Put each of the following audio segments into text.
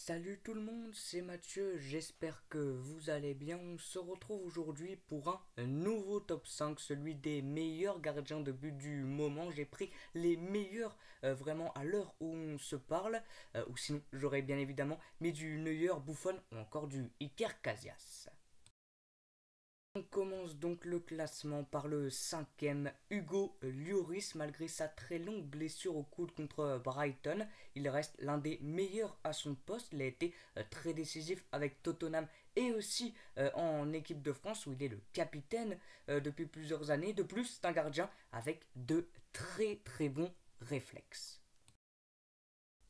Salut tout le monde, c'est Mathieu, j'espère que vous allez bien. On se retrouve aujourd'hui pour un nouveau top 5, celui des meilleurs gardiens de but du moment. J'ai pris les meilleurs vraiment à l'heure où on se parle, ou sinon j'aurais bien évidemment mis du Neuer, Buffon ou encore du Iker Casillas. On commence donc le classement par le cinquième, Hugo Lloris. Malgré sa très longue blessure au coude contre Brighton, il reste l'un des meilleurs à son poste. Il a été très décisif avec Tottenham et aussi en équipe de France où il est le capitaine depuis plusieurs années. De plus, c'est un gardien avec de très bons réflexes.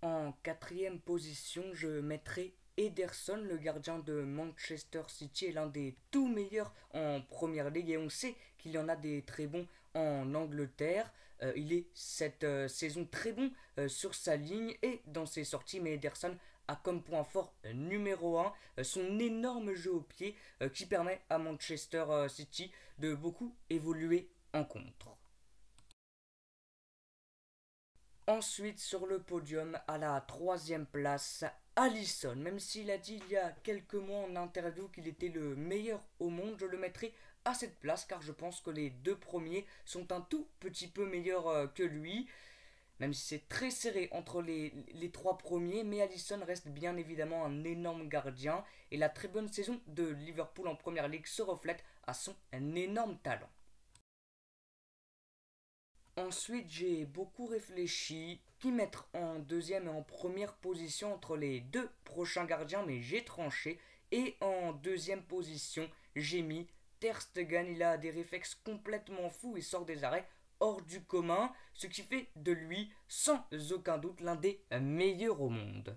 En quatrième position, je mettrai Ederson, le gardien de Manchester City, est l'un des tout meilleurs en première ligue et on sait qu'il y en a des très bons en Angleterre. Il est cette saison très bon sur sa ligne et dans ses sorties, mais Ederson a comme point fort numéro 1 son énorme jeu au pied qui permet à Manchester City de beaucoup évoluer en contre. Ensuite, sur le podium, à la troisième place, Alisson. Même s'il a dit il y a quelques mois en interview qu'il était le meilleur au monde, je le mettrai à cette place car je pense que les deux premiers sont un tout petit peu meilleurs que lui. Même si c'est très serré entre les trois premiers, mais Alisson reste bien évidemment un énorme gardien et la très bonne saison de Liverpool en première ligue se reflète à son énorme talent. Ensuite, j'ai beaucoup réfléchi qui mettre en deuxième et en première position entre les deux prochains gardiens, mais j'ai tranché. Et en deuxième position, j'ai mis Ter Stegen. Il a des réflexes complètement fous et sort des arrêts hors du commun, ce qui fait de lui, sans aucun doute, l'un des meilleurs au monde.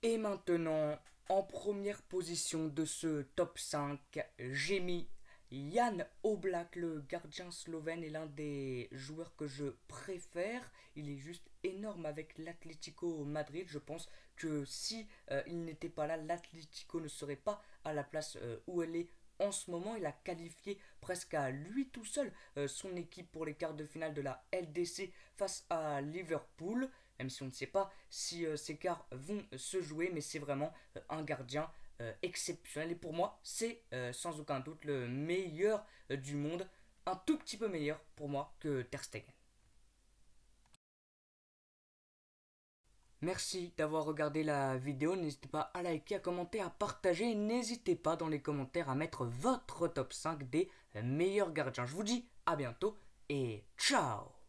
Et maintenant, en première position de ce top 5, j'ai mis Jan Oblak, le gardien slovène, est l'un des joueurs que je préfère. Il est juste énorme avec l'Atlético Madrid. Je pense que si il n'était pas là, l'Atlético ne serait pas à la place où elle est en ce moment. Il a qualifié presque à lui tout seul son équipe pour les quarts de finale de la LDC face à Liverpool. Même si on ne sait pas si ces quarts vont se jouer, mais c'est vraiment un gardien exceptionnel. Et pour moi, c'est sans aucun doute le meilleur du monde. Un tout petit peu meilleur pour moi que Ter Stegen. Merci d'avoir regardé la vidéo. N'hésitez pas à liker, à commenter, à partager. N'hésitez pas dans les commentaires à mettre votre top 5 des meilleurs gardiens. Je vous dis à bientôt et ciao!